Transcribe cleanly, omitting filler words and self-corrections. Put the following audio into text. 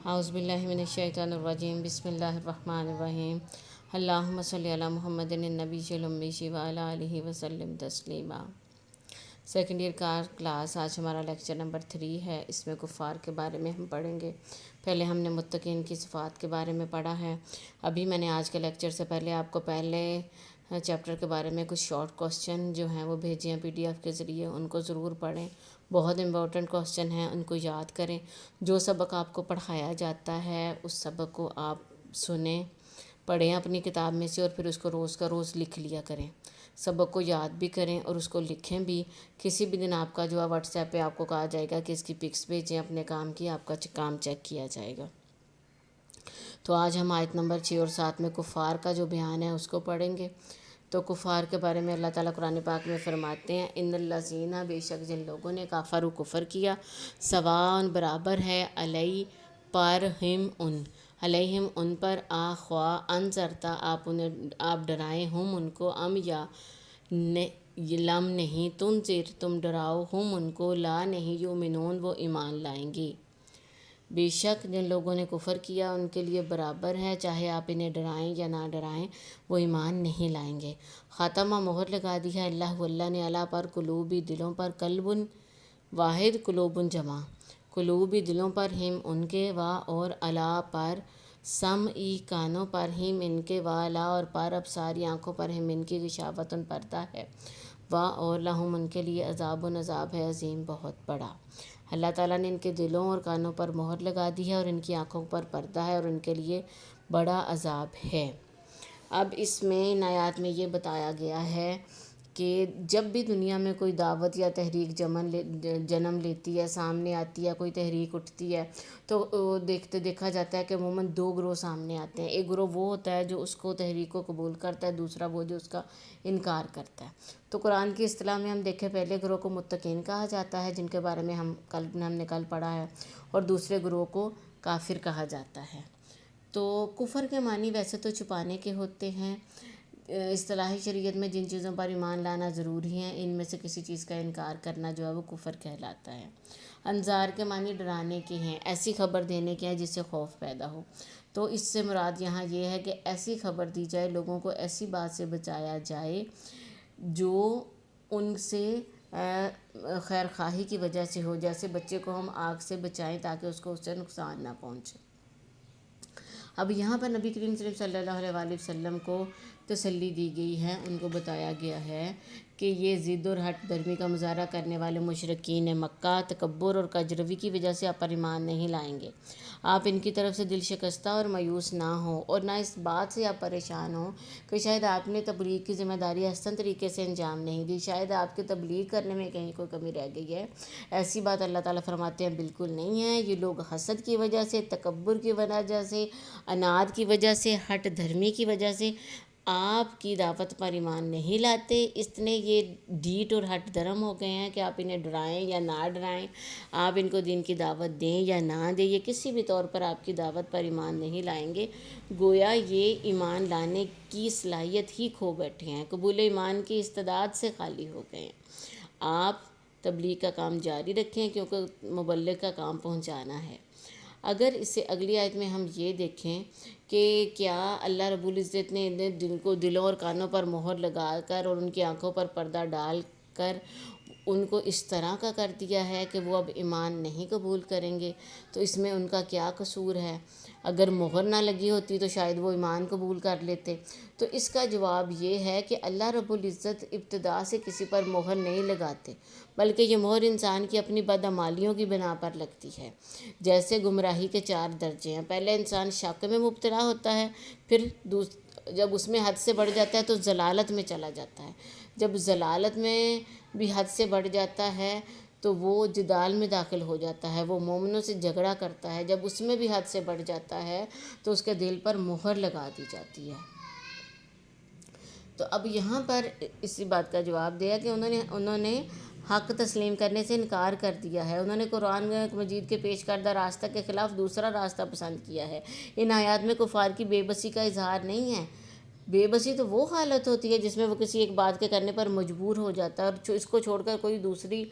اعوذ باللہ من الشیطان الرجیم بسم اللہ الرحمن الرحیم اللہم صلی علی محمد النبی الامی وعلی آلہ وسلم تسلیما۔ سیکنڈ ایئر کا کلاس، آج ہمارا لیکچر نمبر 3 ہے۔ اس میں کفار کے بارے میں ہم پڑھیں گے۔ پہلے ہم نے متقین کی صفات کے بارے میں پڑھا ہے۔ ابھی میں نے آج کے لیکچر سے پہلے آپ کو پہلے چیپٹر کے بارے میں کچھ شارٹ کوسچن جو ہیں وہ بھیجے ہیں PDF کے ذریعے، ان کو ضرور پڑھیں۔ بہت امپورٹنٹ کوسچن ہیں، ان کو یاد کریں۔ جو سبق آپ کو پڑھایا جاتا ہے اس سبق کو آپ سنیں، پڑھیں اپنی کتاب میں سے، اور پھر اس کو روز کا روز لکھ لیا کریں۔ سبق کو یاد بھی کریں اور اس کو لکھیں بھی۔ کسی بھی دن آپ کا جو ہے واٹس ایپ پہ آپ کو کہا جائے گا کہ اس کی پکس بھیجیں اپنے کام کی، آپ کا کام چیک کیا جائے گا۔ تو آج ہم آیت نمبر 6 اور 7 میں کفار کا جو بیان ہے اس کو پڑھیں گے۔ تو کفار کے بارے میں اللہ تعالیٰ قرآن پاک میں فرماتے ہیں، ان الذین، بے شک جن لوگوں نے کافر و کفر کیا، سواء برابر ہے، علیہ پر ہم علیہم ان پر، خواہ انذرتا آپ ڈرائیں، ہم ان کو، ام یا لم نہیں، تنذر تم ڈراؤ، ہم ان کو، لا نہیں یؤمنون وہ ایمان لائیں گے۔ بے شک جن لوگوں نے کفر کیا ان کے لیے برابر ہے، چاہے آپ انہیں ڈرائیں یا نہ ڈرائیں، وہ ایمان نہیں لائیں گے۔ خاتمہ مہر لگا دی ہے اللہ نے اللہ پر، قلوبی دلوں پر، قلب واحد قلوب جمع، قلوبی دلوں پر، ہم ان کے، وا اور اللہ پر، سمعی کانوں پر، ہم ان کے، وا لا اور پر، ابصاری آنکھوں پر، ہم ان کی، غشاوۃ پردہ ہے، وا اور لہم ان کے لیے، عذاب عذاب ہے، عظیم بہت بڑا۔ اللہ تعالیٰ نے ان کے دلوں اور کانوں پر مہر لگا دی ہے اور ان کی آنکھوں پر پردہ ہے اور ان کے لیے بڑا عذاب ہے۔ اب اس میں ان آیات میں یہ بتایا گیا ہے کہ جب بھی دنیا میں کوئی دعوت یا تحریک جنم لیتی ہے، سامنے آتی ہے، کوئی تحریک اٹھتی ہے، تو دیکھا جاتا ہے کہ عموماً 2 گروہ سامنے آتے ہیں۔ ایک گروہ وہ ہوتا ہے جو اس کو تحریک کو قبول کرتا ہے، دوسرا وہ جو اس کا انکار کرتا ہے۔ تو قرآن کی اصطلاح میں ہم دیکھیں، پہلے گروہ کو متقین کہا جاتا ہے، جن کے بارے میں ہم نے کل پڑھا ہے، اور دوسرے گروہ کو کافر کہا جاتا ہے۔ تو کفر کے معنی ویسے تو چھپانے کے ہوتے ہیں۔ اصطلاحی شریعت میں جن چیزوں پر ایمان لانا ضروری ہیں، ان میں سے کسی چیز کا انکار کرنا جو ہے وہ کفر کہلاتا ہے۔ انذار کے معنی ڈرانے کے ہیں، ایسی خبر دینے کے ہیں جس سے خوف پیدا ہو۔ تو اس سے مراد یہاں یہ ہے کہ ایسی خبر دی جائے، لوگوں کو ایسی بات سے بچایا جائے جو ان سے خیر خواہی کی وجہ سے ہو، جیسے بچے کو ہم آگ سے بچائیں تاکہ اس کو اس سے نقصان نہ پہنچے۔ اب یہاں پر نبی کریم صلی اللہ علیہ وآلہ وسلم کو تسلی دی گئی ہے، ان کو بتایا گیا ہے کہ یہ ضد اور ہٹ درمی کا مظاہرہ کرنے والے مشرکین مکہ تکبر اور کجروی کی وجہ سے آپ پر ایمان نہیں لائیں گے۔ آپ ان کی طرف سے دل شکستہ اور مایوس نہ ہوں، اور نہ اس بات سے آپ پریشان ہوں کہ شاید آپ نے تبلیغ کی ذمہ داری احسن طریقے سے انجام نہیں دی، شاید آپ کے تبلیغ کرنے میں کہیں کوئی کمی رہ گئی ہے۔ ایسی بات اللہ تعالیٰ فرماتے ہیں بالکل نہیں ہے۔ یہ لوگ حسد کی وجہ سے، تکبر کی وجہ سے، اناد کی وجہ سے، ہٹ دھرمی کی وجہ سے آپ کی دعوت پر ایمان نہیں لاتے۔ اتنے یہ ڈھیٹ اور ہٹ دھرم ہو گئے ہیں کہ آپ انہیں ڈرائیں یا نہ ڈرائیں، آپ ان کو دین کی دعوت دیں یا نہ دیں، یہ کسی بھی طور پر آپ کی دعوت پر ایمان نہیں لائیں گے۔ گویا یہ ایمان لانے کی صلاحیت ہی کھو بیٹھے ہیں، قبول ایمان کی استعداد سے خالی ہو گئے ہیں۔ آپ تبلیغ کا کام جاری رکھیں، کیونکہ مبلغ کا کام پہنچانا ہے۔ اگر اس سے اگلی آیت میں ہم یہ دیکھیں کہ کیا اللہ رب العزت نے دلوں اور کانوں پر مہر لگا کر اور ان کی آنکھوں پر پردہ ڈال کر ان کو اس طرح کا کر دیا ہے کہ وہ اب ایمان نہیں قبول کریں گے، تو اس میں ان کا کیا قصور ہے؟ اگر مہر نہ لگی ہوتی تو شاید وہ ایمان قبول کر لیتے۔ تو اس کا جواب یہ ہے کہ اللہ رب العزت ابتدا سے کسی پر مہر نہیں لگاتے، بلکہ یہ مہر انسان کی اپنی بدعمالیوں کی بنا پر لگتی ہے۔ جیسے گمراہی کے 4 درجے ہیں، پہلے انسان شک میں مبتلا ہوتا ہے، پھر جب اس میں حد سے بڑھ جاتا ہے تو ضلالت میں چلا جاتا ہے، جب ضلالت میں بھی حد سے بڑھ جاتا ہے تو وہ جدال میں داخل ہو جاتا ہے، وہ مومنوں سے جھگڑا کرتا ہے، جب اس میں بھی حد سے بڑھ جاتا ہے تو اس کے دل پر مہر لگا دی جاتی ہے۔ تو اب یہاں پر اسی بات کا جواب دیا کہ انہوں نے حق تسلیم کرنے سے انکار کر دیا ہے، انہوں نے قرآن مجید کے پیش کردہ راستہ کے خلاف دوسرا راستہ پسند کیا ہے۔ ان آیات میں کفار کی بے بسی کا اظہار نہیں ہے۔ بے بسی تو وہ حالت ہوتی ہے جس میں وہ کسی ایک بات کے کرنے پر مجبور ہو جاتا ہے اور اس کو چھوڑ کر کوئی دوسری